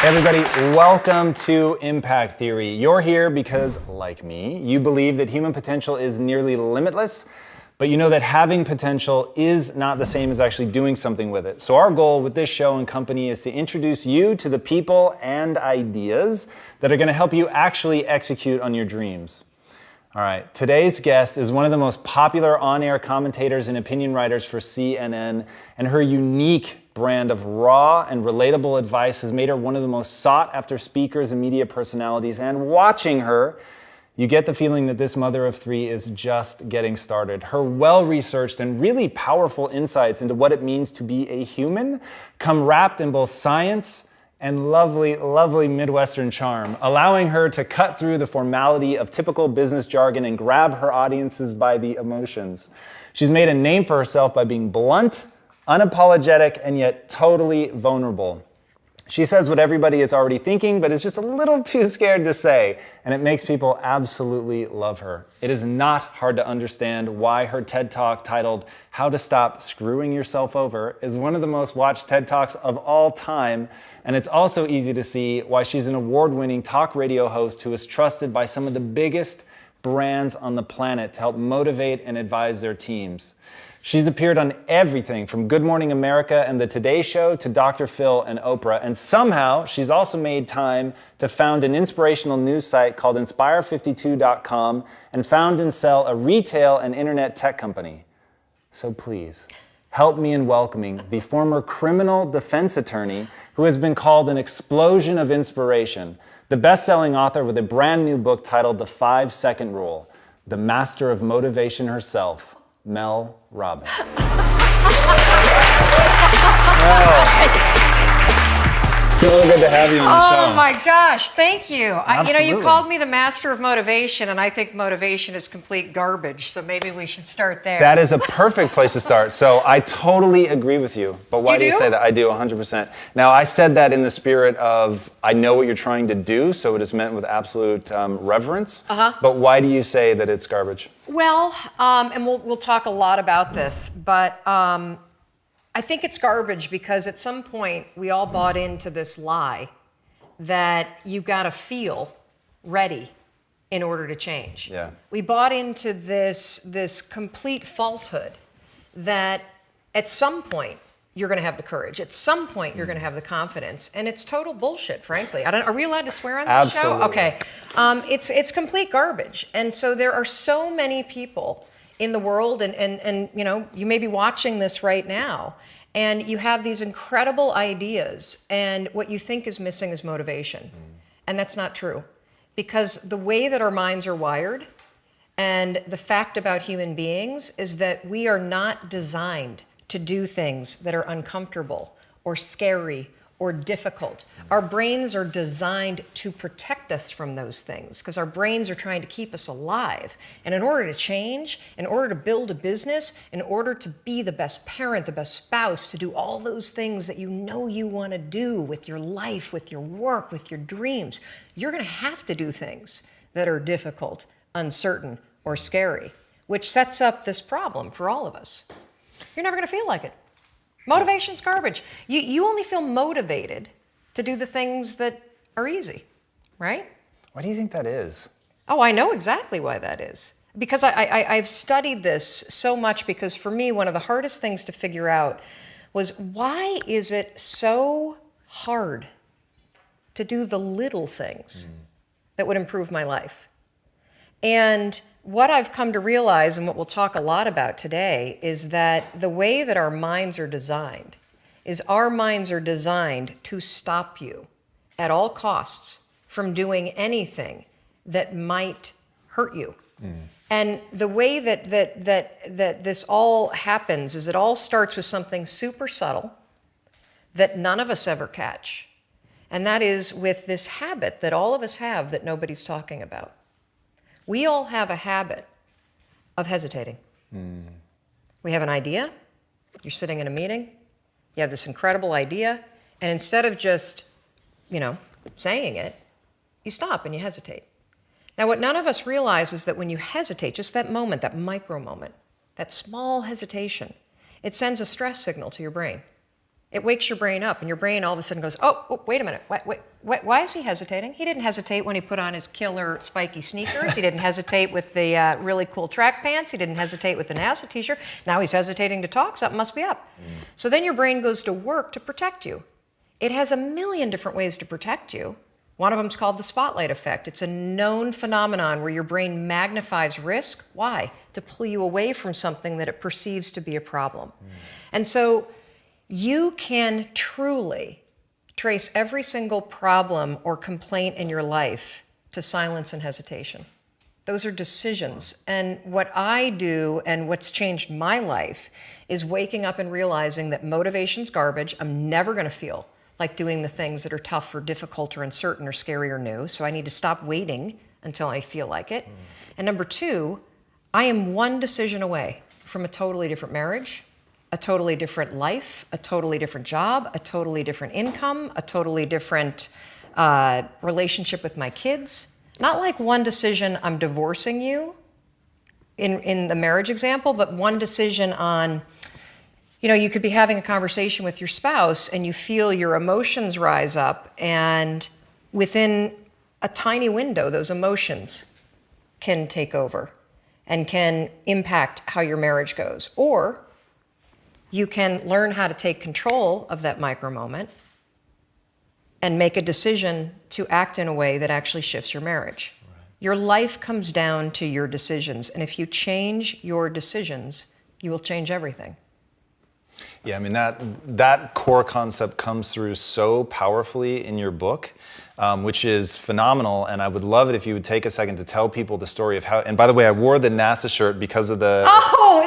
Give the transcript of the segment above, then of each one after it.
Hey everybody, welcome to Impact Theory. You're here because, like me, you believe that human potential is nearly limitless, but you know that having potential is not the same as actually doing something with it. So our goal with this show and company is to introduce you to the people and ideas that are going to help you actually execute on your dreams. All right, today's guest is one of the most popular on-air commentators and opinion writers for CNN, and her unique brand of raw and relatable advice has made her one of the most sought-after speakers and media personalities. And watching her, you get the feeling that this mother of three is just getting started. Her well-researched and really powerful insights into what it means to be a human come wrapped in both science and lovely, lovely Midwestern charm, allowing her to cut through the formality of typical business jargon and grab her audiences by the emotions. She's made a name for herself by being blunt, unapologetic, and yet totally vulnerable. She says what everybody is already thinking, but is just a little too scared to say, and it makes people absolutely love her. It is not hard to understand why her TED Talk titled How to Stop Screwing Yourself Over is one of the most watched TED Talks of all time, and it's also easy to see why she's an award-winning talk radio host who is trusted by some of the biggest brands on the planet to help motivate and advise their teams. She's appeared on everything from Good Morning America and The Today Show to Dr. Phil and Oprah. And somehow she's also made time to found an inspirational news site called Inspire52.com and found and sell a retail and internet tech company. So please, help me in welcoming the former criminal defense attorney who has been called an explosion of inspiration, the best-selling author with a brand new book titled The 5-Second Rule, the master of motivation herself, Mel Robbins. It's really good to have you on the show. Oh my gosh, thank you. Absolutely. You called me the master of motivation, and I think motivation is complete garbage, so maybe we should start there. That is a perfect place to start. So I totally agree with you. But why You do you do? say that? I do, 100%. Now, I said that in the spirit of, I know what you're trying to do, so it is meant with absolute reverence. But why do you say that it's garbage? Well, and we'll talk a lot about this, but I think it's garbage because at some point we all bought into this lie that you got to feel ready in order to change. Yeah. We bought into this complete falsehood that at some point you're going to have the courage. At some point you're going to have the confidence, and it's total bullshit, frankly. Are we allowed to swear on this Absolutely. show? Okay. It's complete garbage, and so there are so many people in the world, and you may be watching this right now, and you have these incredible ideas, and what you think is missing is motivation. And that's not true. Because the way that our minds are wired, and the fact about human beings is that we are not designed to do things that are uncomfortable or scary or difficult. Our brains are designed to protect us from those things because our brains are trying to keep us alive. And in order to change, in order to build a business, in order to be the best parent, the best spouse, to do all those things that you know you want to do with your life, with your work, with your dreams, you're going to have to do things that are difficult, uncertain, or scary, which sets up this problem for all of us. You're never going to feel like it. Motivation's garbage. You only feel motivated to do the things that are easy, right? Why do you think that is? Oh, I know exactly why that is. Because I've studied this so much, because for me, one of the hardest things to figure out was, why is it so hard to do the little things that would improve my life? And what I've come to realize, and what we'll talk a lot about today, is that the way that our minds are designed is our minds are designed to stop you at all costs from doing anything that might hurt you. And the way that this all happens is it all starts with something super subtle that none of us ever catch. And that is with this habit that all of us have that nobody's talking about. We all have a habit of hesitating. We have an idea. You're sitting in a meeting. You have this incredible idea. And instead of just, saying it, you stop and you hesitate. Now, what none of us realize is that when you hesitate, just that moment, that micro moment, that small hesitation, it sends a stress signal to your brain. It wakes your brain up, and your brain all of a sudden goes, oh, wait a minute. Why is he hesitating? He didn't hesitate when he put on his killer spiky sneakers. He didn't hesitate with the really cool track pants. He didn't hesitate with the NASA t-shirt. Now he's hesitating to talk. Something must be up. So then your brain goes to work to protect you. It has a million different ways to protect you. One of them is called the spotlight effect. It's a known phenomenon where your brain magnifies risk. Why? To pull you away from something that it perceives to be a problem. And so you can truly trace every single problem or complaint in your life to silence and hesitation. Those are decisions. And what I do and what's changed my life is waking up and realizing that motivation's garbage. I'm never going to feel like doing the things that are tough or difficult or uncertain or scary or new. So I need to stop waiting until I feel like it. And number two, I am one decision away from a totally different marriage, a totally different life, a totally different job, a totally different income, a totally different relationship with my kids. Not like one decision, I'm divorcing you in the marriage example, but one decision on, you could be having a conversation with your spouse and you feel your emotions rise up, and within a tiny window, those emotions can take over and can impact how your marriage goes. Or you can learn how to take control of that micro moment and make a decision to act in a way that actually shifts your marriage. Right. Your life comes down to your decisions. And if you change your decisions, you will change everything. Yeah, I mean, that core concept comes through so powerfully in your book, which is phenomenal. And I would love it if you would take a second to tell people the story of how, and by the way, I wore the NASA shirt because of the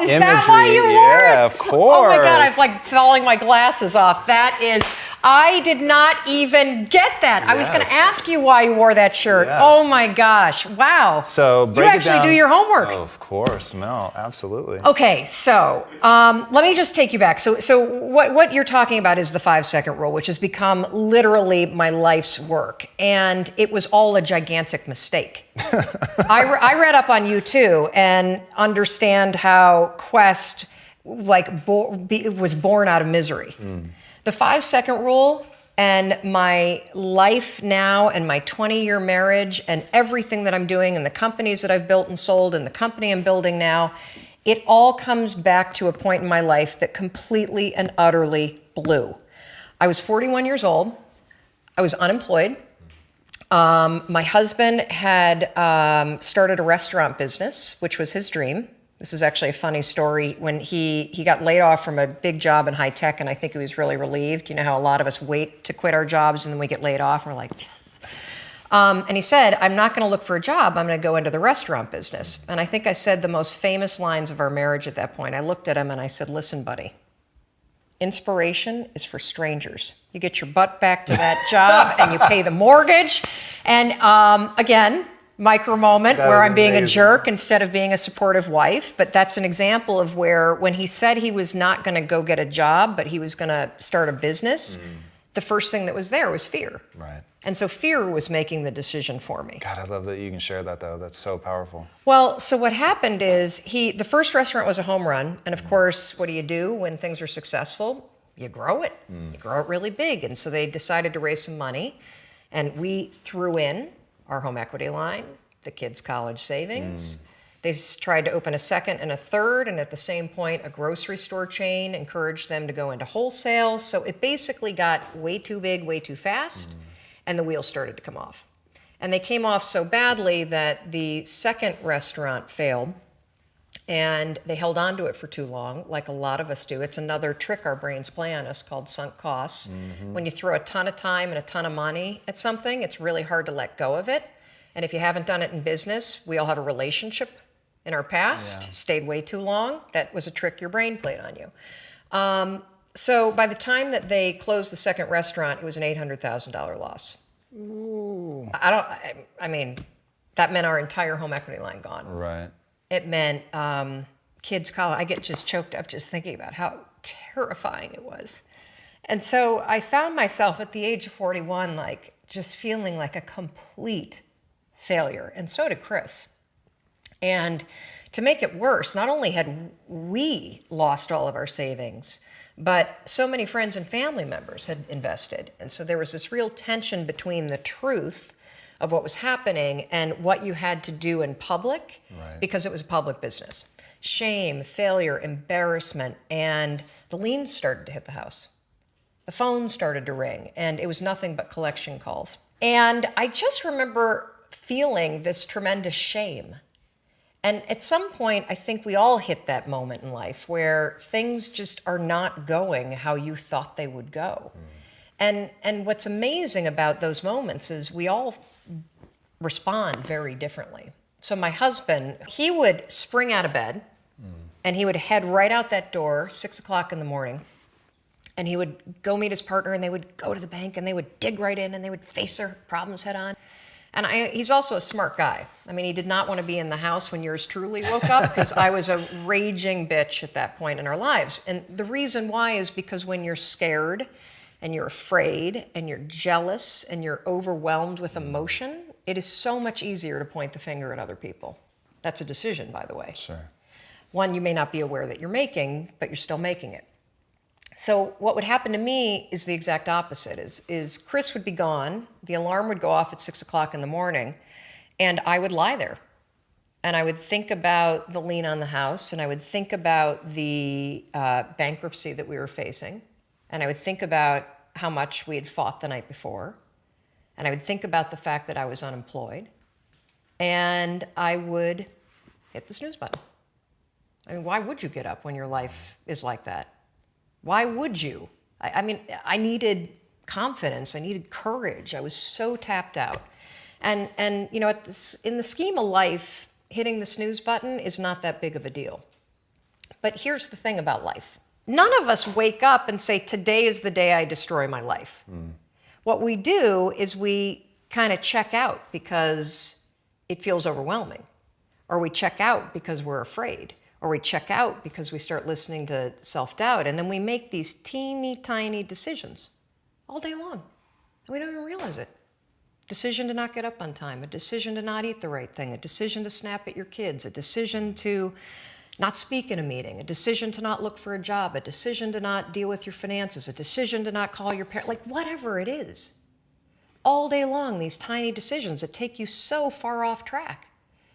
is imagery. That why you wore it? Yeah, of course. Oh my God, I'm like falling my glasses off. That is, I did not even get that. Yes. I was going to ask you why you wore that shirt. Yes. Oh my gosh, wow. So break you actually do your homework. Oh, of course, Mel, absolutely. Okay, so let me just take you back. So what you're talking about is the 5-second rule, which has become literally my life's work. And it was all a gigantic mistake. I read up on you too and understand how Quest was born out of misery. The 5-second rule and my life now and my 20-year marriage and everything that I'm doing and the companies that I've built and sold and the company I'm building now, it all comes back to a point in my life that completely and utterly blew. I was 41 years old. I was unemployed. My husband had started a restaurant business, which was his dream. This is actually a funny story. When he got laid off from a big job in high tech, and I think he was really relieved. You know how a lot of us wait to quit our jobs and then we get laid off and we're like, yes. And he said, I'm not going to look for a job. I'm going to go into the restaurant business. And I think I said the most famous lines of our marriage at that point. I looked at him and I said, listen, buddy, inspiration is for strangers. You get your butt back to that job and you pay the mortgage. And again, micro moment where I'm being a jerk instead of being a supportive wife. But that's an example of where when he said he was not going to go get a job, but he was going to start a business, the first thing that was there was fear. Right. And so fear was making the decision for me. God, I love that you can share that though. That's so powerful. Well, so what happened is the first restaurant was a home run. And of course, what do when things are successful? You grow it. You grow it really big. And so they decided to raise some money. And we threw in our home equity line, the kids' college savings. They tried to open a second and a third, and at the same point, a grocery store chain encouraged them to go into wholesale. So it basically got way too big, way too fast, and the wheels started to come off. And they came off so badly that the second restaurant failed, and they held on to it for too long, like a lot of us do. It's another trick our brains play on us called sunk costs. When you throw a ton of time and a ton of money at something, it's really hard to let go of it. And if you haven't done it in business, we all have a relationship in our past, stayed way too long. That was a trick your brain played on you. So by the time that they closed the second restaurant, it was an $800,000 loss. Ooh. I mean, that meant our entire home equity line gone. Right. It meant kids' college. I get just choked up just thinking about how terrifying it was. And so I found myself at the age of 41, like just feeling like a complete failure. And so did Chris. And To make it worse, not only had we lost all of our savings, but so many friends and family members had invested. And so there was this real tension between the truth of what was happening and what you had to do in public, because it was a public business. Shame, failure, embarrassment, and the liens started to hit the house. The phone started to ring, and it was nothing but collection calls. And I just remember feeling this tremendous shame. And at some point, I think we all hit that moment in life where things just are not going how you thought they would go. And what's amazing about those moments is we all respond very differently. So my husband, he would spring out of bed and he would head right out that door, 6 o'clock in the morning, and he would go meet his partner and they would go to the bank and they would dig right in and they would face their problems head on. And he's also a smart guy. I mean, he did not want to be in the house when yours truly woke up, because I was a raging bitch at that point in our lives. And the reason why is because when you're scared and you're afraid and you're jealous and you're overwhelmed with emotion, it is so much easier to point the finger at other people. That's a decision, by the way. Sure. One you may not be aware that you're making, but you're still making it. So what would happen to me is the exact opposite. Is Chris would be gone, the alarm would go off at 6 o'clock in the morning, and I would lie there. And I would think about the lien on the house, and I would think about the bankruptcy that we were facing, and I would think about how much we had fought the night before, and I would think about the fact that I was unemployed, and I would hit the snooze button. I mean, why would you get up when your life is like that? Why would you? I mean, I needed confidence. I needed courage. I was so tapped out. And you know, in the scheme of life, hitting the snooze button is not that big of a deal. But here's the thing about life. None of us wake up and say, today is the day I destroy my life. What we do is we kind of check out because it feels overwhelming. Or we check out because we're afraid. Or we check out because we start listening to self-doubt, and then we make these teeny tiny decisions all day long, and we don't even realize it. Decision to not get up on time, a decision to not eat the right thing, a decision to snap at your kids, a decision to not speak in a meeting, a decision to not look for a job, a decision to not deal with your finances, a decision to not call your parents, like whatever it is. All day long, these tiny decisions that take you so far off track.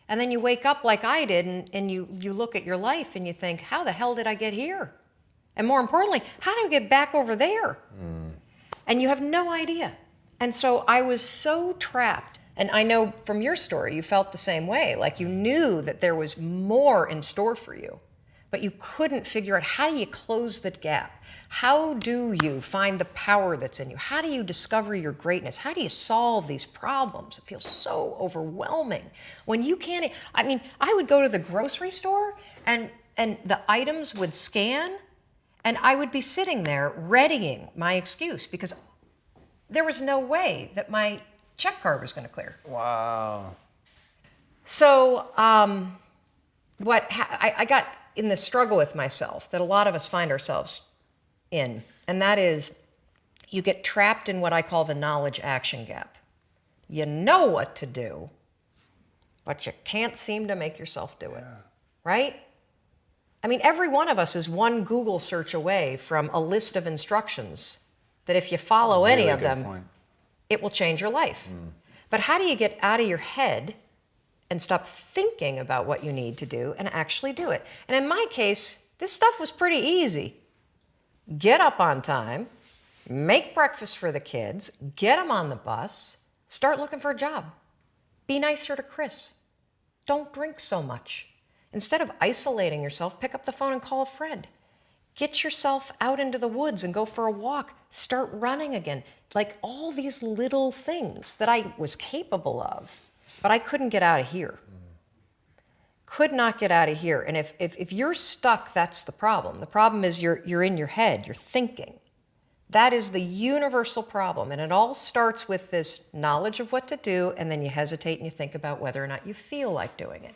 And then you wake up like I did, and you look at your life and you think, how the hell did I get here? And more importantly, how do I get back over there? And you have no idea. And so I was so trapped. And I know from your story, you felt the same way. Like you knew that there was more in store for you, but you couldn't figure out, how do you close that gap? How do you find the power that's in you? How do you discover your greatness? How do you solve these problems? It feels so overwhelming when you can't. I mean, I would go to the grocery store and the items would scan, and I would be sitting there readying my excuse because there was no way that my check card was going to clear. Wow. So I got in this struggle with myself that a lot of us find ourselves in, and that is you get trapped in what I call the knowledge action gap. You know what to do, but you can't seem to make yourself do it, right? I mean, every one of us is one Google search away from a list of instructions that if you follow any of them, it will change your life. But how do you get out of your head and stop thinking about what you need to do and actually do it? And in my case, this stuff was pretty easy. Get up on time, make breakfast for the kids, get them on the bus, start looking for a job. Be nicer to Chris. Don't drink so much. Instead of isolating yourself, pick up the phone and call a friend. Get yourself out into the woods and go for a walk. Start running again. Like all these little things that I was capable of, but I couldn't get out of here. Could not get out of here. And if you're stuck, that's the problem. The problem is you're in your head, you're thinking. That is the universal problem. And it all starts with this knowledge of what to do, and then you hesitate and you think about whether or not you feel like doing it.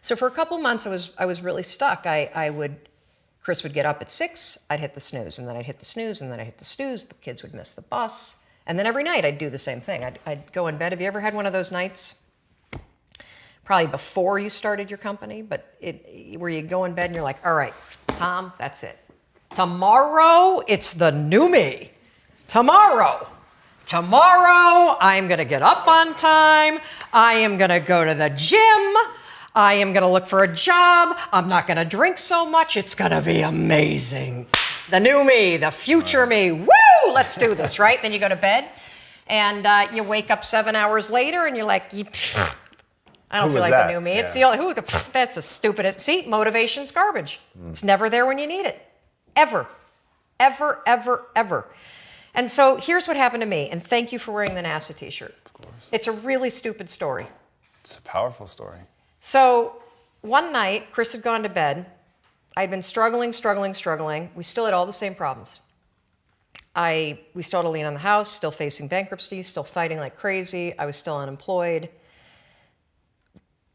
So for a couple months, I was really stuck. Chris would get up at 6, I'd hit the snooze, and then I'd hit the snooze, and then I'd hit the snooze. The kids would miss the bus. And then every night I'd do the same thing. I'd go in bed. Have you ever had one of those nights probably before you started your company, but where you go in bed and you're like, all right, Tom, that's it. Tomorrow, it's the new me. Tomorrow, I'm going to get up on time. I am going to go to the gym. I am going to look for a job. I'm not going to drink so much. It's going to be amazing. The new me, the future me. Woo! Let's do this, right? Then you go to bed and you wake up 7 hours later and you're like, I don't feel like the new me. It's the only, that's a stupid, see, motivation's garbage. It's never there when you need it. Ever. Ever, ever, ever. And so here's what happened to me, and thank you for wearing the NASA t-shirt. Of course. It's a really stupid story. It's a powerful story. So one night, Chris had gone to bed. I'd been struggling. We still had all the same problems. We still had a lien on the house, still facing bankruptcy, still fighting like crazy. I was still unemployed.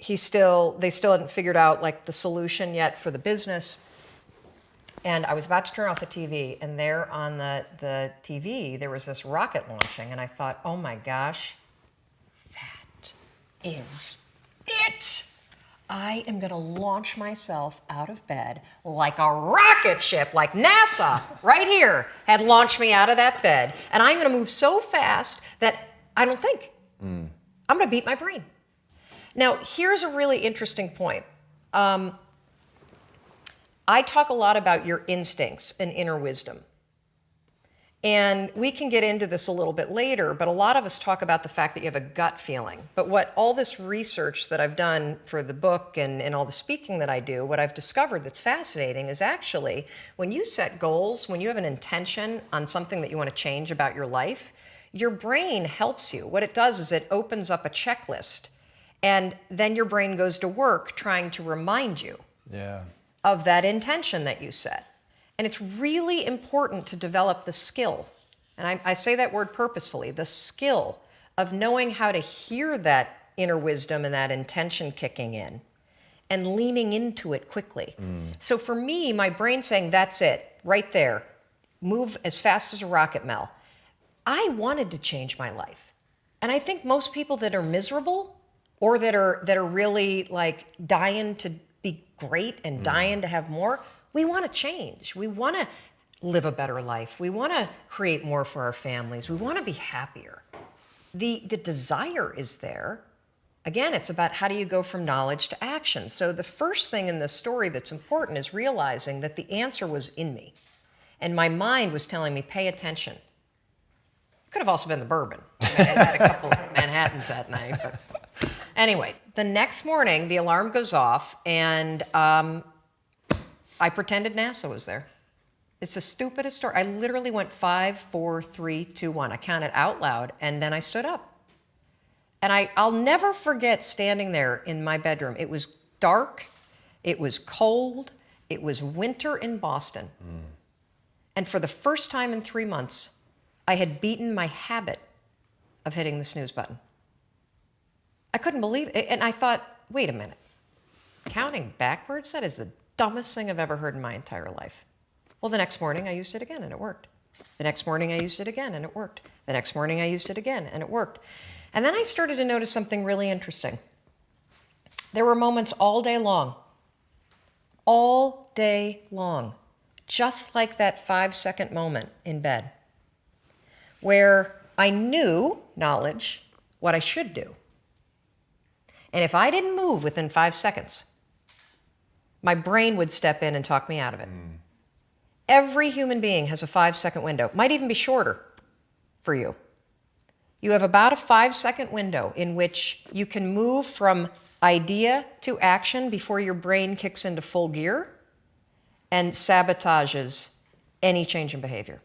They still hadn't figured out like the solution yet for the business. And I was about to turn off the TV, and there on the TV, there was this rocket launching, and I thought, oh my gosh, that is it. I am going to launch myself out of bed like a rocket ship, like NASA right here had launched me out of that bed. And I'm going to move so fast that I don't think. I'm going to beat my brain. Now, here's a really interesting point. I talk a lot about your instincts and inner wisdom. And we can get into this a little bit later, but a lot of us talk about the fact that you have a gut feeling. But what all this research that I've done for the book and all the speaking that I do, what I've discovered that's fascinating is actually when you set goals, when you have an intention on something that you want to change about your life, your brain helps you. What it does is it opens up a checklist, and then your brain goes to work trying to remind you of that intention that you set. And it's really important to develop the skill, and I say that word purposefully, the skill of knowing how to hear that inner wisdom and that intention kicking in and leaning into it quickly. So for me, my brain saying, that's it, right there, move as fast as a rocket, Mel. I wanted to change my life. And I think most people that are miserable or that are really like dying to be great and dying to have more, we want to change. We want to live a better life. We want to create more for our families. We want to be happier. The desire is there. Again, it's about how do you go from knowledge to action. So the first thing in this story that's important is realizing that the answer was in me. And my mind was telling me, pay attention. Could have also been the bourbon. I had a couple of Manhattans that night. But anyway, the next morning, the alarm goes off, and I pretended NASA was there. It's the stupidest story. I literally went 5, 4, 3, 2, 1. I counted out loud, and then I stood up. And I'll never forget standing there in my bedroom. It was dark. It was cold. It was winter in Boston. And for the first time in 3 months, I had beaten my habit of hitting the snooze button. I couldn't believe it. And I thought, wait a minute. Counting backwards? That is the dumbest thing I've ever heard in my entire life. Well, the next morning I used it again and it worked. The next morning I used it again and it worked. The next morning I used it again and it worked. And then I started to notice something really interesting. There were moments all day long, just like that 5-second moment in bed, where I knew, knowledge, what I should do. And if I didn't move within 5 seconds, my brain would step in and talk me out of it. Every human being has a 5-second window, might even be shorter for you. You have about a 5-second window in which you can move from idea to action before your brain kicks into full gear and sabotages any change in behavior.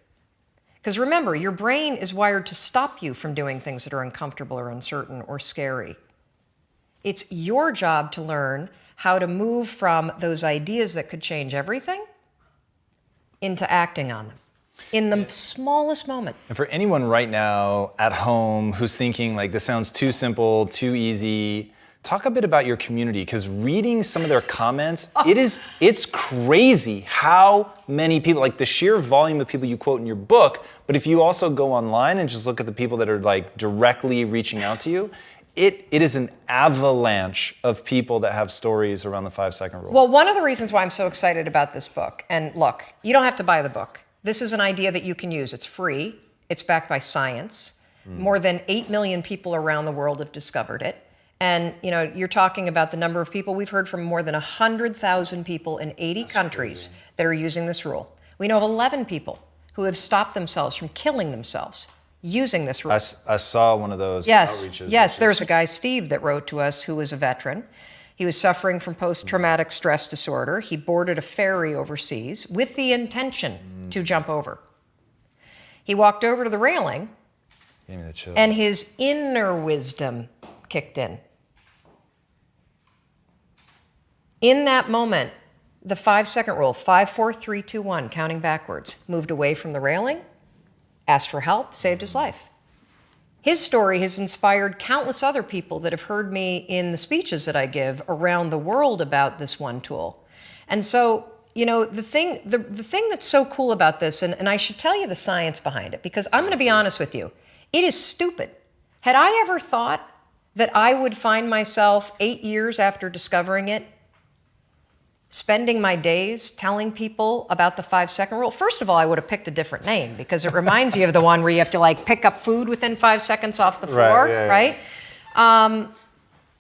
Because remember, your brain is wired to stop you from doing things that are uncomfortable or uncertain or scary. It's your job to learn how to move from those ideas that could change everything into acting on them in the smallest moment. And for anyone right now at home who's thinking like, this sounds too simple, too easy, talk a bit about your community, because reading some of their comments, it's crazy how many people, like the sheer volume of people you quote in your book, but if you also go online and just look at the people that are like directly reaching out to you, it is an avalanche of people that have stories around the 5-second rule. Well, one of the reasons why I'm so excited about this book, and look, you don't have to buy the book. This is an idea that you can use. It's free. It's backed by science. More than 8 million people around the world have discovered it. And you're talking about the number of people. We've heard from more than 100,000 people in 80 countries that are using this rule. We know of 11 people who have stopped themselves from killing themselves using this rule. I saw one of those outreaches. Yes, there's a guy, Steve, that wrote to us who was a veteran. He was suffering from post-traumatic stress disorder. He boarded a ferry overseas with the intention to jump over. He walked over to the railing, Gave me the chills. and his inner wisdom kicked in. In that moment, the 5-second rule, 5, 4, 3, 2, 1, counting backwards, moved away from the railing, asked for help, saved his life. His story has inspired countless other people that have heard me in the speeches that I give around the world about this one tool. And so, the thing that's so cool about this, and I should tell you the science behind it, because I'm going to be honest with you, it is stupid. Had I ever thought that I would find myself 8 years after discovering it, spending my days telling people about the 5-second rule? First of all, I would have picked a different name because it reminds you of the one where you have to pick up food within 5 seconds off the floor, right?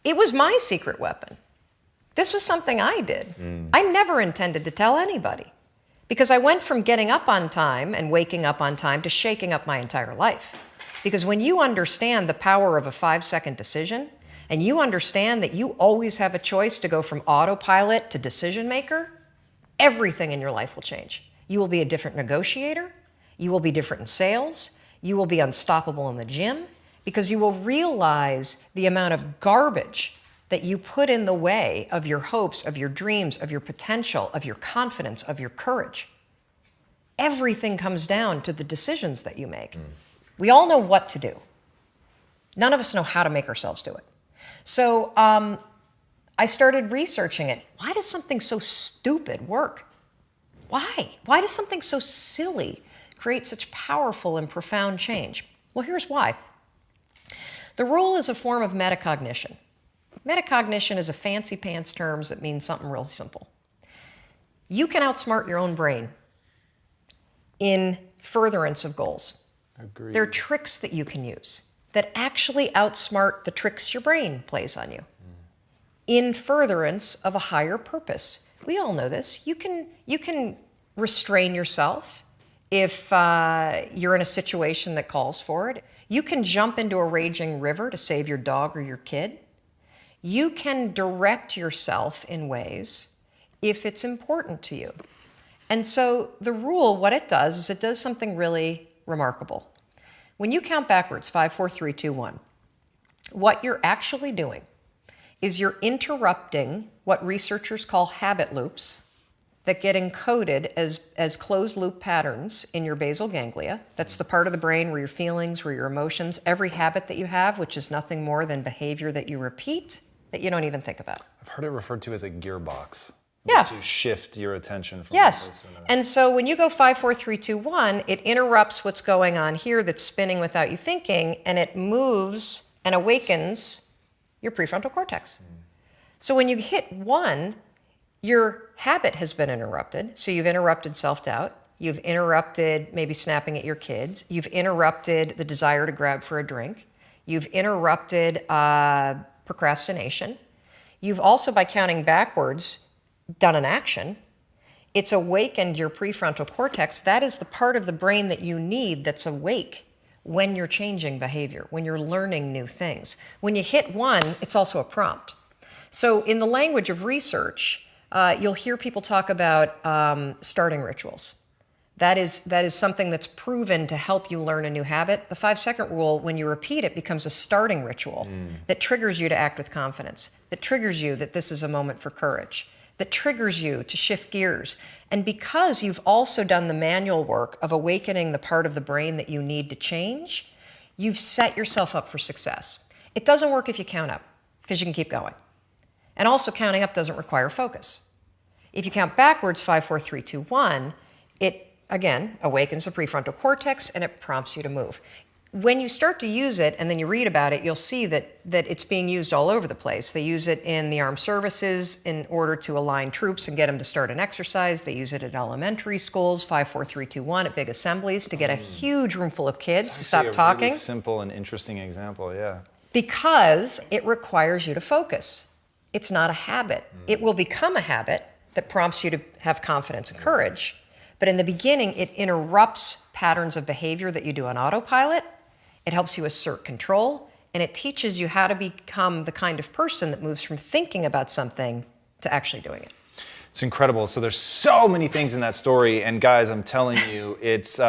It was my secret weapon. This was something I did. I never intended to tell anybody because I went from getting up on time and waking up on time to shaking up my entire life. Because when you understand the power of a 5-second decision, and you understand that you always have a choice to go from autopilot to decision maker, everything in your life will change. You will be a different negotiator. You will be different in sales. You will be unstoppable in the gym because you will realize the amount of garbage that you put in the way of your hopes, of your dreams, of your potential, of your confidence, of your courage. Everything comes down to the decisions that you make. We all know what to do. None of us know how to make ourselves do it. So I started researching it. Why does something so stupid work? Why? Why does something so silly create such powerful and profound change? Well, here's why. The rule is a form of metacognition. Metacognition is a fancy pants term that means something real simple. You can outsmart your own brain in furtherance of goals. Agreed. There are tricks that you can use that actually outsmart the tricks your brain plays on you in furtherance of a higher purpose. We all know this. You can restrain yourself if you're in a situation that calls for it. You can jump into a raging river to save your dog or your kid. You can direct yourself in ways if it's important to you. And so the rule, what it does is it does something really remarkable. When you count backwards, 5, 4, 3, 2, 1, what you're actually doing is you're interrupting what researchers call habit loops that get encoded as closed loop patterns in your basal ganglia. That's the part of the brain where your feelings, where your emotions, every habit that you have, which is nothing more than behavior that you repeat that you don't even think about. I've heard it referred to as a gearbox. Yeah. To shift your attention from Yes. one place to another. And so when you go 5, 4, 3, 2, 1, it interrupts what's going on here that's spinning without you thinking, and it moves and awakens your prefrontal cortex. So when you hit 1, your habit has been interrupted. So you've interrupted self-doubt. You've interrupted maybe snapping at your kids. You've interrupted the desire to grab for a drink. You've interrupted procrastination. You've also, by counting backwards, done an action. It's awakened your prefrontal cortex. That is the part of the brain that you need that's awake when you're changing behavior, when you're learning new things. When you hit 1, it's also a prompt. So in the language of research, you'll hear people talk about starting rituals. That is something that's proven to help you learn a new habit. The 5-second rule, when you repeat it, becomes a starting ritual that triggers you to act with confidence, that triggers you that this is a moment for courage, that triggers you to shift gears. And because you've also done the manual work of awakening the part of the brain that you need to change, you've set yourself up for success. It doesn't work if you count up, because you can keep going. And also counting up doesn't require focus. If you count backwards, 5, 4, 3, 2, 1, it, again, awakens the prefrontal cortex and it prompts you to move. when you start to use it and then you read about it, you'll see that it's being used all over the place. They use it in the armed services in order to align troops and get them to start an exercise. They use it at elementary schools, 5, 4, 3, 2, 1, at big assemblies to get a huge room full of kids to stop talking. Really simple and interesting example, yeah. Because it requires you to focus. It's not a habit. It will become a habit that prompts you to have confidence and courage. But in the beginning, it interrupts patterns of behavior that you do on autopilot. It helps you assert control, and it teaches you how to become the kind of person that moves from thinking about something to actually doing it. It's incredible. So there's so many things in that story, and guys, I'm telling you, it's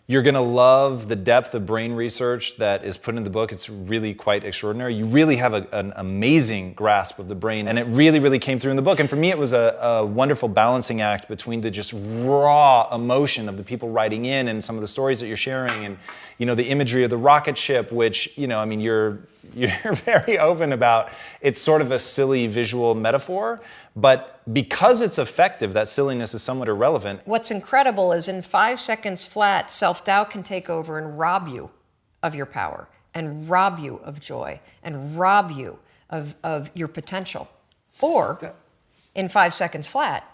you're gonna love the depth of brain research that is put in the book. It's really quite extraordinary. You really have an amazing grasp of the brain, and it really, really came through in the book. And for me, it was a wonderful balancing act between the just raw emotion of the people writing in and some of the stories that you're sharing, and the imagery of the rocket ship, which you're very open about. It's sort of a silly visual metaphor, but because it's effective, that silliness is somewhat irrelevant. What's incredible is in 5 seconds flat, self-doubt can take over and rob you of your power, and rob you of joy, and rob you of your potential. Or, in 5 seconds flat,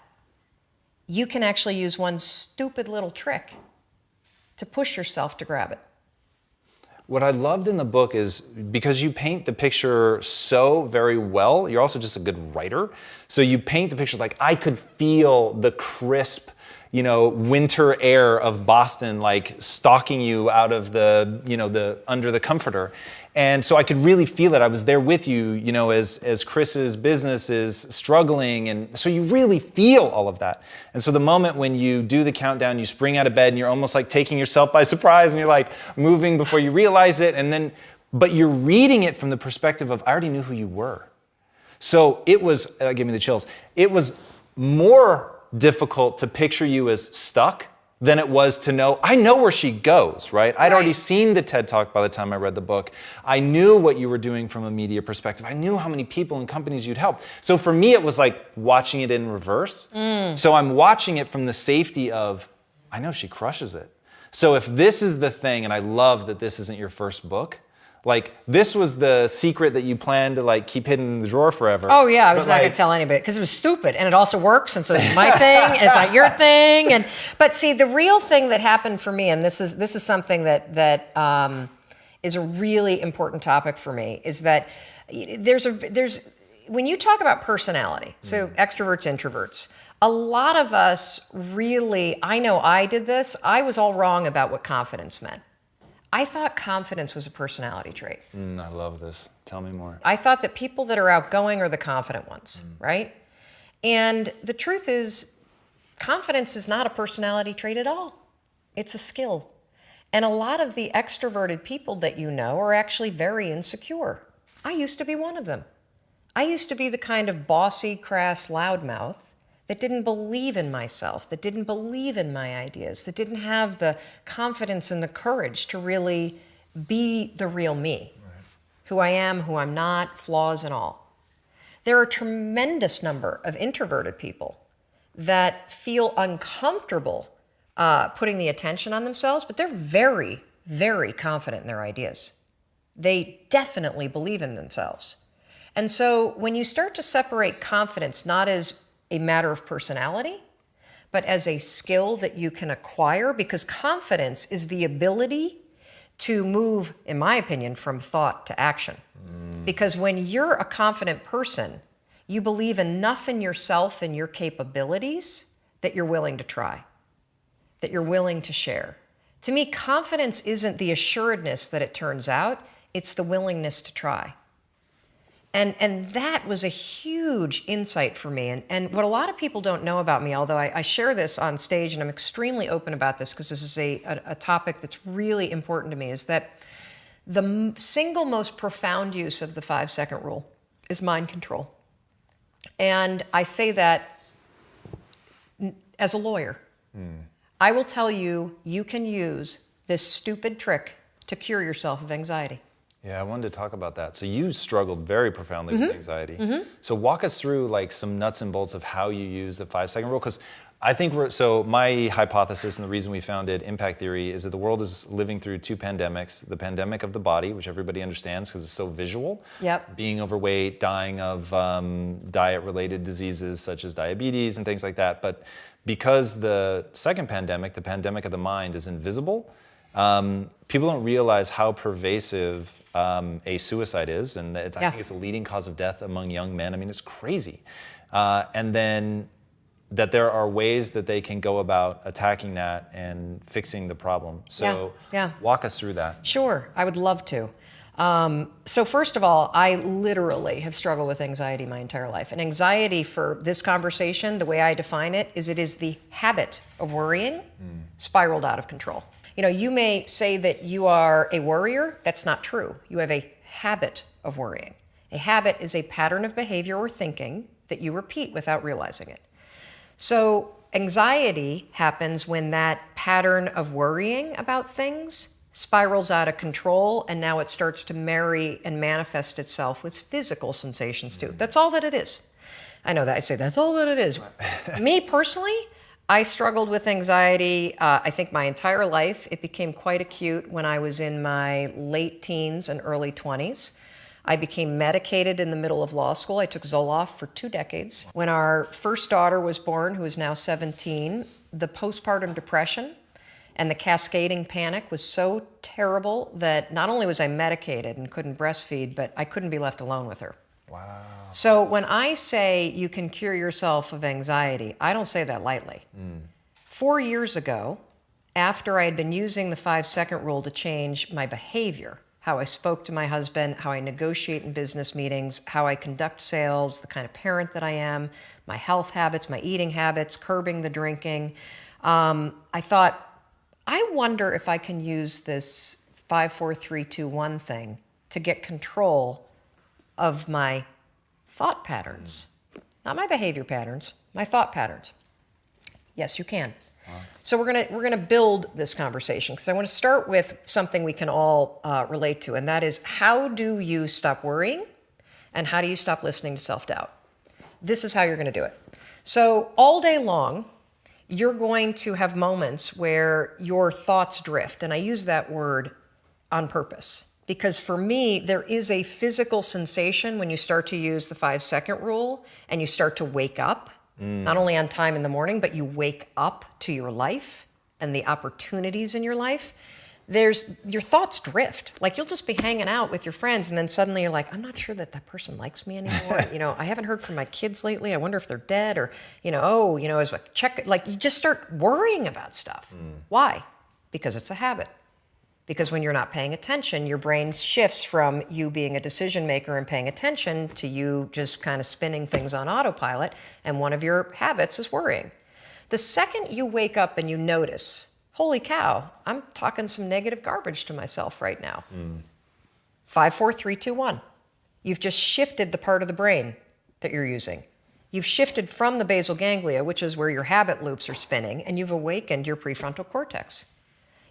you can actually use one stupid little trick to push yourself to grab it. What I loved in the book is because you paint the picture so very well, you're also just a good writer. So you paint the picture like I could feel the crisp, winter air of Boston, like stalking you out of the under the comforter. And so I could really feel it. I was there with you, as Chris's business is struggling. And so you really feel all of that. And so the moment when you do the countdown, you spring out of bed and you're almost like taking yourself by surprise and you're like moving before you realize it. But you're reading it from the perspective of, I already knew who you were. So it was, that gave me the chills. It was more difficult to picture you as stuck than it was to know, I know where she goes, right? I'd already seen the TED Talk by the time I read the book. I knew what you were doing from a media perspective. I knew how many people and companies you'd help. So for me, it was like watching it in reverse. So I'm watching it from the safety of, I know she crushes it. So if this is the thing, and I love that this isn't your first book, like this was the secret that you planned to keep hidden in the drawer forever. Oh yeah, I was not going to tell anybody because it was stupid, and it also works, and so it's my thing, and it's not your thing. But see, the real thing that happened for me, and this is something that is a really important topic for me, is that there's when you talk about personality, so extroverts, introverts. A lot of us really, I know I did this. I was all wrong about what confidence meant. I thought confidence was a personality trait. I love this. Tell me more. I thought that people that are outgoing are the confident ones, right? And the truth is, confidence is not a personality trait at all. It's a skill. And a lot of the extroverted people that you know are actually very insecure. I used to be one of them. I used to be the kind of bossy, crass loudmouth that didn't believe in myself, that didn't believe in my ideas, that didn't have the confidence and the courage to really be the real me, who I am, who I'm not, flaws and all. There are a tremendous number of introverted people that feel uncomfortable putting the attention on themselves, but they're very, very confident in their ideas. They definitely believe in themselves. And so when you start to separate confidence not as a matter of personality, but as a skill that you can acquire, because confidence is the ability to move, in my opinion, from thought to action. Because when you're a confident person, you believe enough in yourself and your capabilities that you're willing to try, that you're willing to share. To me, confidence isn't the assuredness that it turns out, it's the willingness to try. And that was a huge insight for me. And what a lot of people don't know about me, although I share this on stage and I'm extremely open about this because this is a topic that's really important to me, is that the single most profound use of the 5-second rule is mind control. And I say that as a lawyer. I will tell you, you can use this stupid trick to cure yourself of anxiety. Yeah, I wanted to talk about that. So you struggled very profoundly with anxiety. So walk us through some nuts and bolts of how you use the 5-second rule, because I think my hypothesis and the reason we founded Impact Theory is that the world is living through two pandemics. The pandemic of the body, which everybody understands because it's so visual. Yep. Being overweight, dying of diet-related diseases such as diabetes and things like that. But because the second pandemic, the pandemic of the mind, is invisible, people don't realize how pervasive a suicide is. And I think it's the leading cause of death among young men. I mean, it's crazy. And then that there are ways that they can go about attacking that and fixing the problem. So walk us through that. Sure, I would love to. So first of all, I literally have struggled with anxiety my entire life. And anxiety for this conversation, the way I define it is the habit of worrying spiraled out of control. You know, you may say that you are a worrier. That's not true. You have a habit of worrying. A habit is a pattern of behavior or thinking that you repeat without realizing it. So anxiety happens when that pattern of worrying about things spirals out of control, and now it starts to marry and manifest itself with physical sensations too. That's all that it is. I know that I say that's all that it is. Me personally, I struggled with anxiety, I think my entire life. It became quite acute when I was in my late teens and early 20s. I became medicated in the middle of law school. I took Zoloft for 2 decades. When our first daughter was born, who is now 17, the postpartum depression and the cascading panic was so terrible that not only was I medicated and couldn't breastfeed, but I couldn't be left alone with her. Wow. So when I say you can cure yourself of anxiety, I don't say that lightly. 4 years ago, after I had been using the 5-second rule to change my behavior, how I spoke to my husband, how I negotiate in business meetings, how I conduct sales, the kind of parent that I am, my health habits, my eating habits, curbing the drinking. I thought, I wonder if I can use this 5, 4, 3, 2, 1 thing to get control of my thought patterns. Not my behavior patterns, my thought patterns. Yes, you can. So we're gonna build this conversation because I want to start with something we can all relate to, and that is, how do you stop worrying and how do you stop listening to self-doubt? This is how you're going to do it. So all day long, you're going to have moments where your thoughts drift, and I use that word on purpose because for me, there is a physical sensation when you start to use the 5-second rule and you start to wake up. Not only on time in the morning, but you wake up to your life and the opportunities in your life. Your thoughts drift. Like you'll just be hanging out with your friends and then suddenly you're like, I'm not sure that person likes me anymore. I haven't heard from my kids lately. I wonder if they're dead or, as a check, like you just start worrying about stuff. Why? Because it's a habit. Because when you're not paying attention, your brain shifts from you being a decision maker and paying attention to you just kind of spinning things on autopilot, and one of your habits is worrying. The second you wake up and you notice, holy cow, I'm talking some negative garbage to myself right now. 5, 4, 3, 2, 1. You've just shifted the part of the brain that you're using. You've shifted from the basal ganglia, which is where your habit loops are spinning, and you've awakened your prefrontal cortex.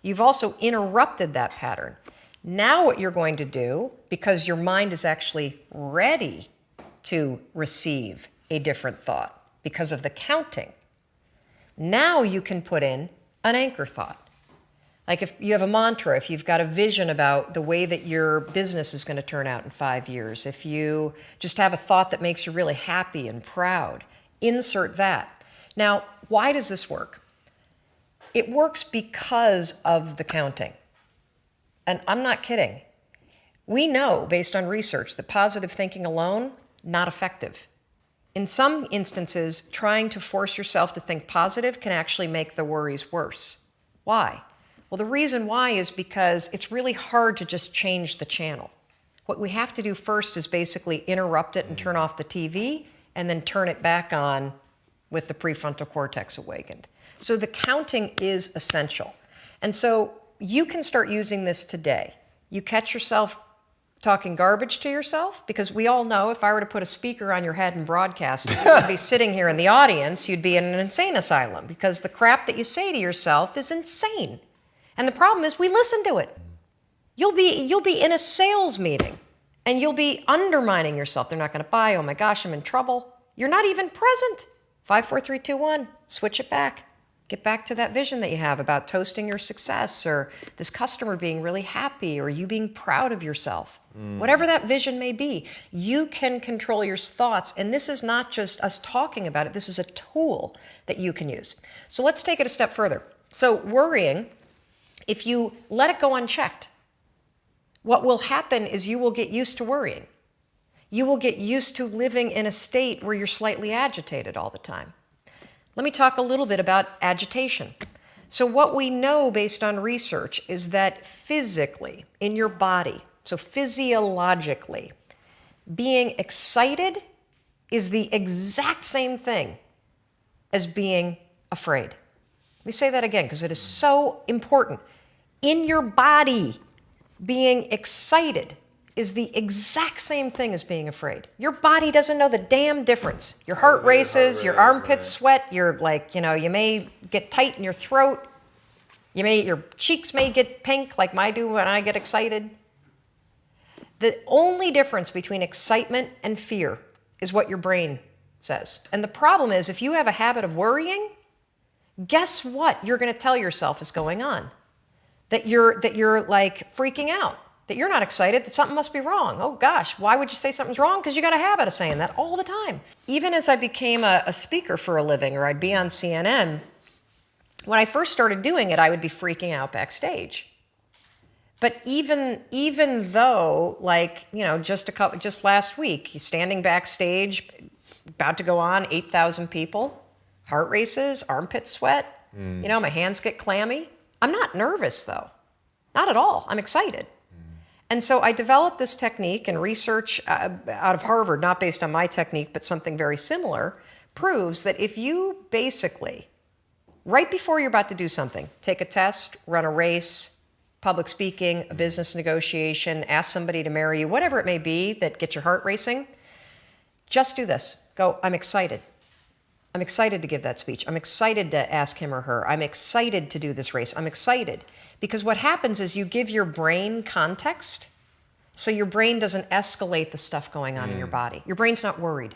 You've also interrupted that pattern. Now what you're going to do, because your mind is actually ready to receive a different thought because of the counting, now you can put in an anchor thought. Like if you have a mantra, if you've got a vision about the way that your business is going to turn out in 5 years, if you just have a thought that makes you really happy and proud, insert that. Now, why does this work? It works because of the counting. And I'm not kidding. We know, based on research, that positive thinking alone, not effective. In some instances, trying to force yourself to think positive can actually make the worries worse. Why? Well, the reason why is because it's really hard to just change the channel. What we have to do first is basically interrupt it and turn off the TV and then turn it back on with the prefrontal cortex awakened. So the counting is essential. And so you can start using this today. You catch yourself talking garbage to yourself, because we all know if I were to put a speaker on your head and broadcast, you would be sitting here in the audience, you'd be in an insane asylum, because the crap that you say to yourself is insane. And the problem is we listen to it. You'll be in a sales meeting and you'll be undermining yourself. They're not going to buy. Oh my gosh, I'm in trouble. You're not even present 5, 4, 3, 2, 1. Switch it back. Get back to that vision that you have about toasting your success, or this customer being really happy, or you being proud of yourself. Whatever that vision may be, you can control your thoughts. And this is not just us talking about it. This is a tool that you can use. So let's take it a step further. So worrying, if you let it go unchecked, what will happen is you will get used to worrying. You will get used to living in a state where you're slightly agitated all the time. Let me talk a little bit about agitation. So what we know based on research is that physically, in your body, so physiologically, being excited is the exact same thing as being afraid. Let me say that again because it is so important. In your body, being excited is the exact same thing as being afraid. Your body doesn't know the damn difference. Your heart races, your armpits sweat, you're like, you may get tight in your throat. Your cheeks may get pink like mine do when I get excited. The only difference between excitement and fear is what your brain says. And the problem is, if you have a habit of worrying, guess what you're going to tell yourself is going on? That you're like freaking out. That you're not excited, that something must be wrong. Oh gosh, why would you say something's wrong? Because you got a habit of saying that all the time. Even as I became a speaker for a living, or I'd be on CNN, when I first started doing it, I would be freaking out backstage. But even though, just last week, standing backstage, about to go on, 8,000 people, heart races, armpit sweat, my hands get clammy. I'm not nervous though, not at all. I'm excited. And so I developed this technique, and research out of Harvard, not based on my technique, but something very similar, proves that if you basically, right before you're about to do something, take a test, run a race, public speaking, a business negotiation, ask somebody to marry you, whatever it may be that gets your heart racing, just do this. Go, I'm excited. I'm excited to give that speech. I'm excited to ask him or her. I'm excited to do this race. I'm excited. Because what happens is you give your brain context, so your brain doesn't escalate the stuff going on in your body. Your brain's not worried.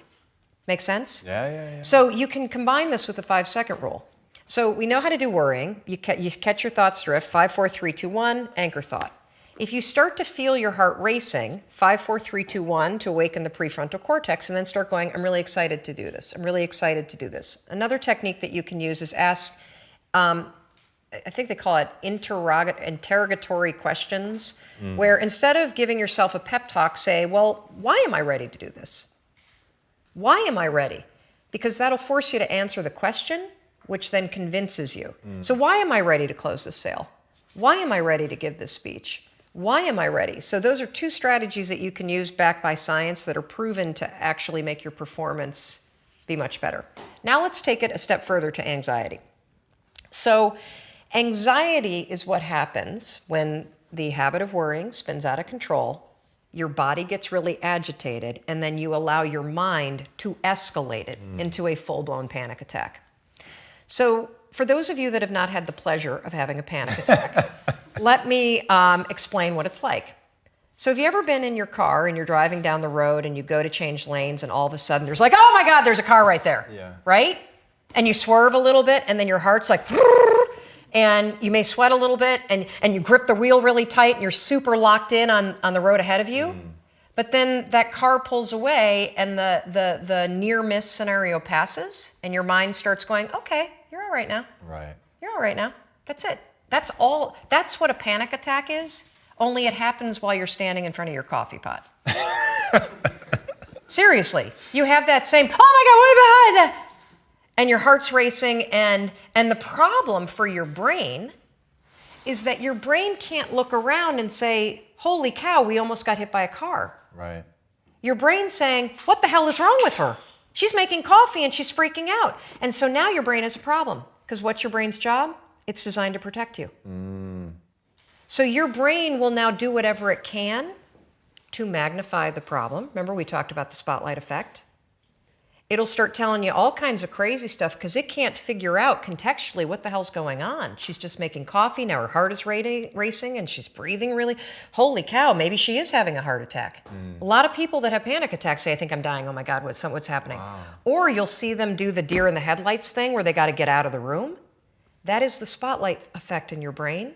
Make sense? Yeah. So you can combine this with the 5-second rule. So we know how to do worrying. You catch your thoughts drift, 5, 4, 3, 2, 1, anchor thought. If you start to feel your heart racing, 5, 4, 3, 2, 1, to awaken the prefrontal cortex, and then start going, I'm really excited to do this. I'm really excited to do this. Another technique that you can use is ask, I think they call it interrogatory questions, where instead of giving yourself a pep talk, say, well, why am I ready to do this? Why am I ready? Because that'll force you to answer the question, which then convinces you. So why am I ready to close this sale? Why am I ready to give this speech? Why am I ready? So those are two strategies that you can use backed by science that are proven to actually make your performance be much better. Now let's take it a step further to anxiety. So anxiety is what happens when the habit of worrying spins out of control, your body gets really agitated, and then you allow your mind to escalate it into a full-blown panic attack. So for those of you that have not had the pleasure of having a panic attack, let me explain what it's like. So have you ever been in your car and you're driving down the road and you go to change lanes and all of a sudden there's like, oh my God, there's a car right there, right? And you swerve a little bit and then your heart's like, and you may sweat a little bit and you grip the wheel really tight and you're super locked in on the road ahead of you. But then that car pulls away and the near miss scenario passes and your mind starts going, okay, you're all right now. Right. You're all right now. That's it. That's all. That's what a panic attack is, only it happens while you're standing in front of your coffee pot. Seriously. You have that same, oh my God, what behind that? And your heart's racing, and the problem for your brain is that your brain can't look around and say, holy cow, we almost got hit by a car. Right. Your brain's saying, what the hell is wrong with her? She's making coffee and she's freaking out. And so now your brain has a problem, because what's your brain's job? It's designed to protect you. So your brain will now do whatever it can to magnify the problem. Remember, we talked about the spotlight effect. It'll start telling you all kinds of crazy stuff because it can't figure out contextually what the hell's going on. She's just making coffee. Now her heart is racing and she's breathing really. Holy cow, maybe she is having a heart attack. A lot of people that have panic attacks say, I think I'm dying. Oh my God, what's happening? Wow. Or you'll see them do the deer in the headlights thing where they got to get out of the room. That is the spotlight effect in your brain.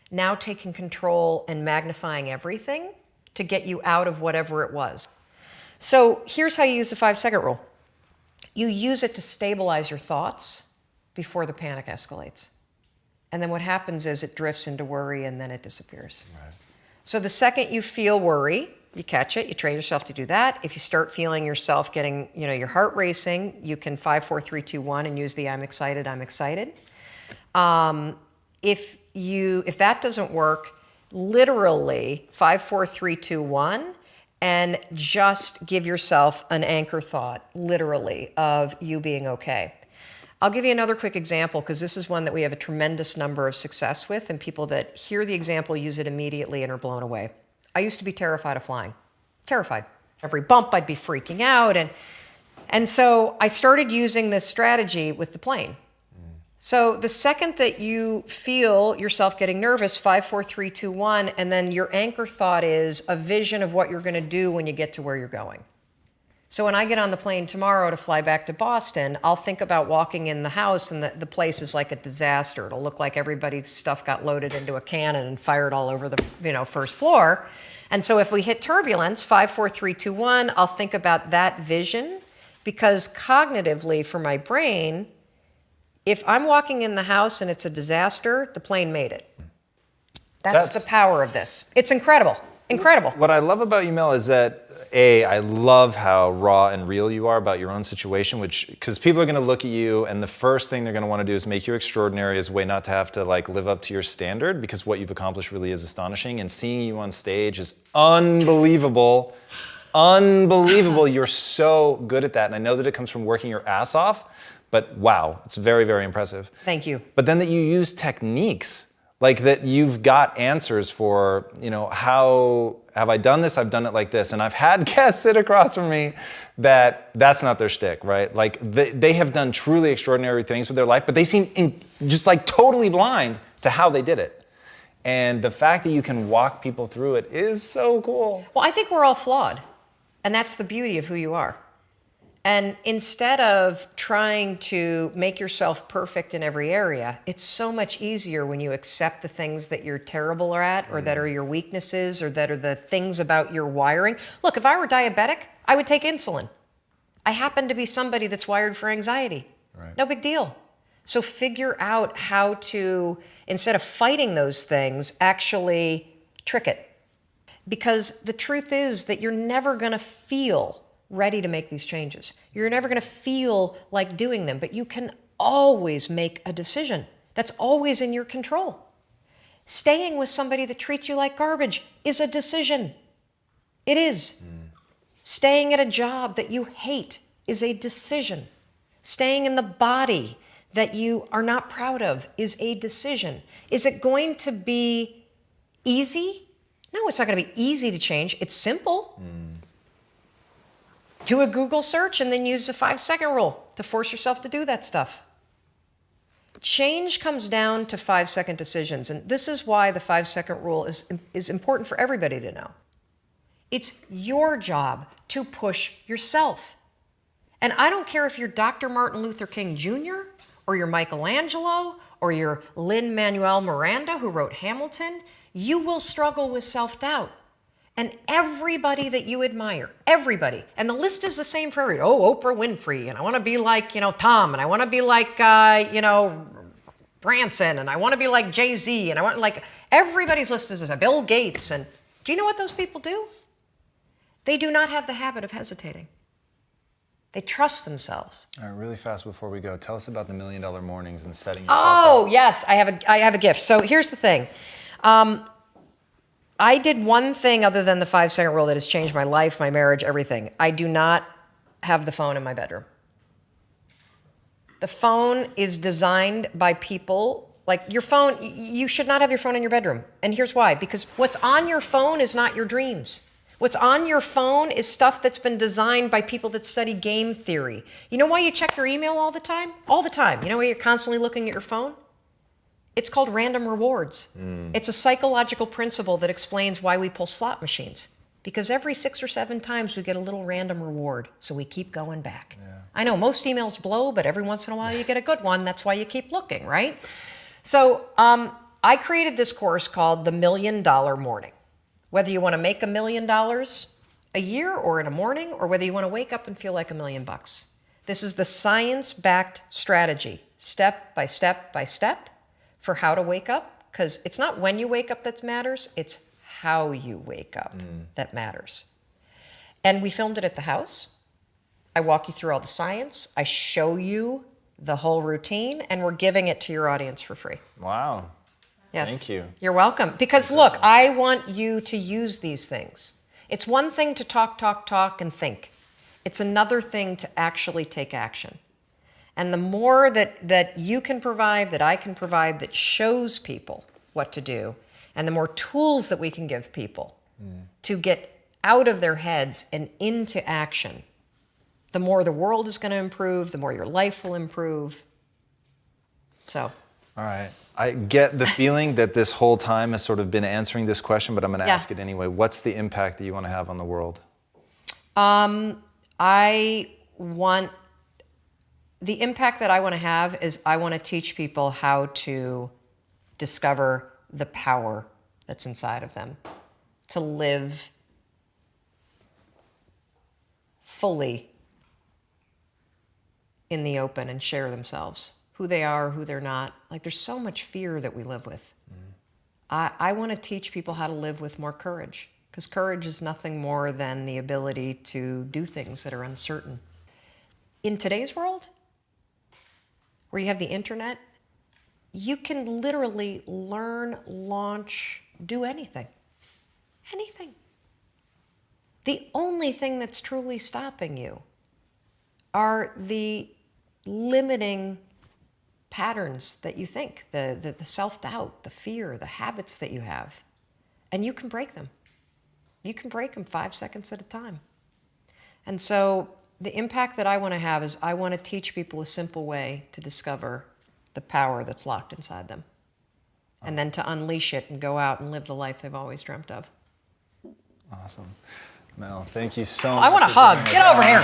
Now taking control and magnifying everything to get you out of whatever it was. So here's how you use the 5-second rule. You use it to stabilize your thoughts before the panic escalates. And then what happens is it drifts into worry and then it disappears. Right. So the second you feel worry, you catch it, you train yourself to do that. If you start feeling yourself getting, your heart racing, you can 5, 4, 3, 2, 1 and use the I'm excited. If that doesn't work, literally 5, 4, 3, 2, 1, and just give yourself an anchor thought, literally, of you being okay. I'll give you another quick example because this is one that we have a tremendous number of success with, and people that hear the example use it immediately and are blown away. I used to be terrified of flying. Terrified. Every bump I'd be freaking out. And so I started using this strategy with the plane. So the second that you feel yourself getting nervous, 5, 4, 3, 2, 1, and then your anchor thought is a vision of what you're going to do when you get to where you're going. So when I get on the plane tomorrow to fly back to Boston, I'll think about walking in the house and the place is like a disaster. It'll look like everybody's stuff got loaded into a cannon and fired all over the first floor. And so if we hit turbulence, 5, 4, 3, 2, 1, I'll think about that vision because cognitively for my brain, if I'm walking in the house and it's a disaster, the plane made it. That's the power of this. It's incredible. Incredible. What I love about you, Mel, is that I love how raw and real you are about your own situation, because people are going to look at you and the first thing they're going to want to do is make you extraordinary as a way not to have to live up to your standard, because what you've accomplished really is astonishing, and seeing you on stage is unbelievable. Unbelievable. You're so good at that, and I know that it comes from working your ass off. But wow, it's very, very impressive. Thank you. But then that you use techniques, like that you've got answers for, how have I done this? I've done it like this. And I've had guests sit across from me that's not their shtick, right? Like they have done truly extraordinary things with their life, but they seem just totally blind to how they did it. And the fact that you can walk people through it is so cool. Well, I think we're all flawed. And that's the beauty of who you are. And instead of trying to make yourself perfect in every area, it's so much easier when you accept the things that you're terrible at or that are your weaknesses or that are the things about your wiring. Look, if I were diabetic, I would take insulin. I happen to be somebody that's wired for anxiety. Right. No big deal. So figure out how to, instead of fighting those things, actually trick it. Because the truth is that you're never going to feel ready to make these changes. You're never going to feel like doing them, but you can always make a decision. That's always in your control. Staying with somebody that treats you like garbage is a decision. It is. Staying at a job that you hate is a decision. Staying in the body that you are not proud of is a decision. Is it going to be easy? No, it's not going to be easy to change. It's simple. Do a Google search and then use the 5-second rule to force yourself to do that stuff. Change comes down to 5-second decisions, and this is why the 5-second rule is important for everybody to know. It's your job to push yourself. And I don't care if you're Dr. Martin Luther King Jr., or you're Michelangelo, or you're Lin-Manuel Miranda, who wrote Hamilton, you will struggle with self-doubt. And everybody that you admire, everybody, and the list is the same for everybody. Oh, Oprah Winfrey, and I want to be like, Tom, and I want to be like, Branson, and I want to be like Jay-Z, and I want everybody's list is this, Bill Gates, and do you know what those people do? They do not have the habit of hesitating. They trust themselves. All right, really fast before we go, tell us about the $1 Million Mornings and setting yourself up. Oh, yes, I have a gift. So here's the thing. I did one thing other than the 5-second rule that has changed my life, my marriage, everything. I do not have the phone in my bedroom. The phone is designed by people, your phone, you should not have your phone in your bedroom. And here's why, because what's on your phone is not your dreams. What's on your phone is stuff that's been designed by people that study game theory. You know why you check your email all the time? All the time. You know why you're constantly looking at your phone? It's called random rewards. It's a psychological principle that explains why we pull slot machines. Because every 6 or 7 times we get a little random reward, so we keep going back. Yeah. I know most emails blow, but every once in a while you get a good one. That's why you keep looking, right? So I created this course called The $1 Million Morning. Whether you want to make $1 million a year or in a morning, or whether you want to wake up and feel like $1 million. This is the science-backed strategy, step by step by step, for how to wake up. Because it's not when you wake up that matters, it's how you wake up that matters. And we filmed it at the house. I walk you through all the science. I show you the whole routine, and we're giving it to your audience for free. Wow. Yes. Thank you. You're welcome. Because look, I want you to use these things. It's one thing to talk, and think. It's another thing to actually take action. And the more that you can provide, that I can provide, that shows people what to do, and the more tools that we can give people to get out of their heads and into action, the more the world is going to improve, the more your life will improve. So. All right. I get the feeling that this whole time has sort of been answering this question, but I'm going to ask it anyway. What's the impact that you want to have on the world? The impact that I want to have is I want to teach people how to discover the power that's inside of them, to live fully in the open and share themselves, who they are, who they're not. Like, there's so much fear that we live with. I want to teach people how to live with more courage, because courage is nothing more than the ability to do things that are uncertain. In today's world, where you have the internet, you can literally learn, launch, do anything. Anything. The only thing that's truly stopping you are the limiting patterns that you think, the self-doubt, the fear, the habits that you have. And you can break them. You can break them 5 seconds at a time. And so the impact that I want to have is I want to teach people a simple way to discover the power that's locked inside them. And then to unleash it and go out and live the life they've always dreamt of. Awesome. Mel, thank you so much. I want a hug. Get over here.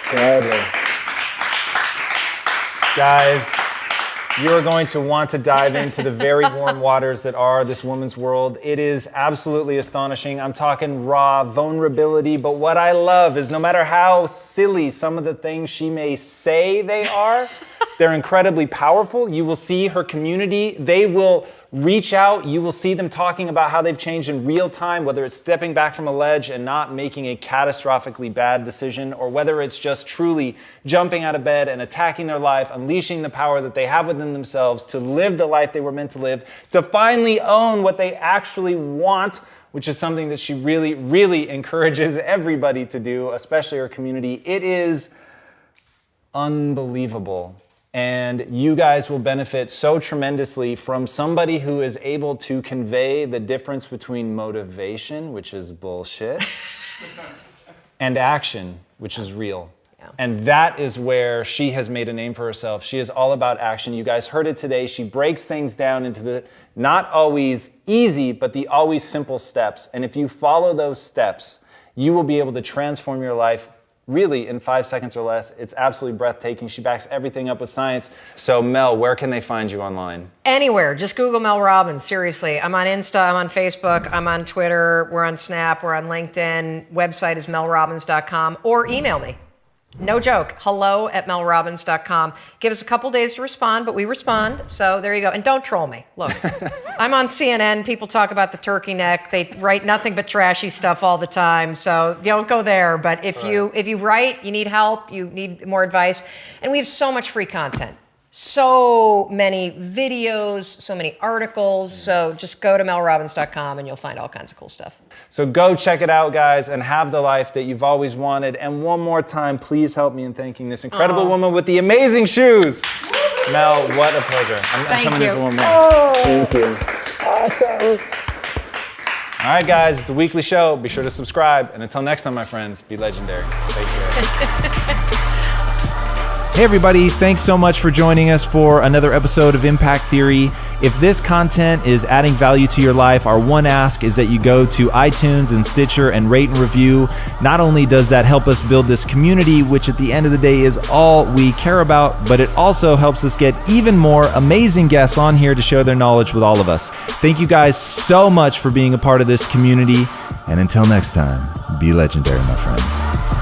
Gladly. Guys, you are going to want to dive into the very warm waters that are this woman's world. It is absolutely astonishing. I'm talking raw vulnerability, but what I love is no matter how silly some of the things she may say they are, they're incredibly powerful. You will see her community. They will reach out. You will see them talking about how they've changed in real time, whether it's stepping back from a ledge and not making a catastrophically bad decision, or whether it's just truly jumping out of bed and attacking their life, unleashing the power that they have within themselves to live the life they were meant to live, to finally own what they actually want, which is something that she really, really encourages everybody to do, especially her community. It is unbelievable. And you guys will benefit so tremendously from somebody who is able to convey the difference between motivation, which is bullshit, and action, which is real. Yeah. And that is where she has made a name for herself. She is all about action. You guys heard it today. She breaks things down into the not always easy, but the always simple steps. And if you follow those steps, you will be able to transform your life really in 5 seconds or less. It's absolutely breathtaking. She backs everything up with science. So Mel, where can they find you online? Anywhere. Just Google Mel Robbins. Seriously. I'm on Insta, I'm on Facebook, I'm on Twitter, we're on Snap, we're on LinkedIn. Website is melrobbins.com, or email me. No joke. hello@melrobbins.com. Give us a couple days to respond, but we respond. So there you go. And don't troll me. Look, I'm on CNN. People talk about the turkey neck. They write nothing but trashy stuff all the time. So don't go there. But if you write, you need help, you need more advice. And we have so much free content. So many videos, so many articles. So just go to melrobbins.com and you'll find all kinds of cool stuff. So go check it out, guys, and have the life that you've always wanted. And one more time, please help me in thanking this incredible woman with the amazing shoes. Mel, what a pleasure. I'm Thank coming you. in for one more. Thank you. Awesome. All right, guys, it's a weekly show. Be sure to subscribe. And until next time, my friends, be legendary. Take care. Hey everybody, thanks so much for joining us for another episode of Impact Theory. If this content is adding value to your life, our one ask is that you go to iTunes and Stitcher and rate and review. Not only does that help us build this community, which at the end of the day is all we care about, but it also helps us get even more amazing guests on here to share their knowledge with all of us. Thank you guys so much for being a part of this community. And until next time, be legendary, my friends.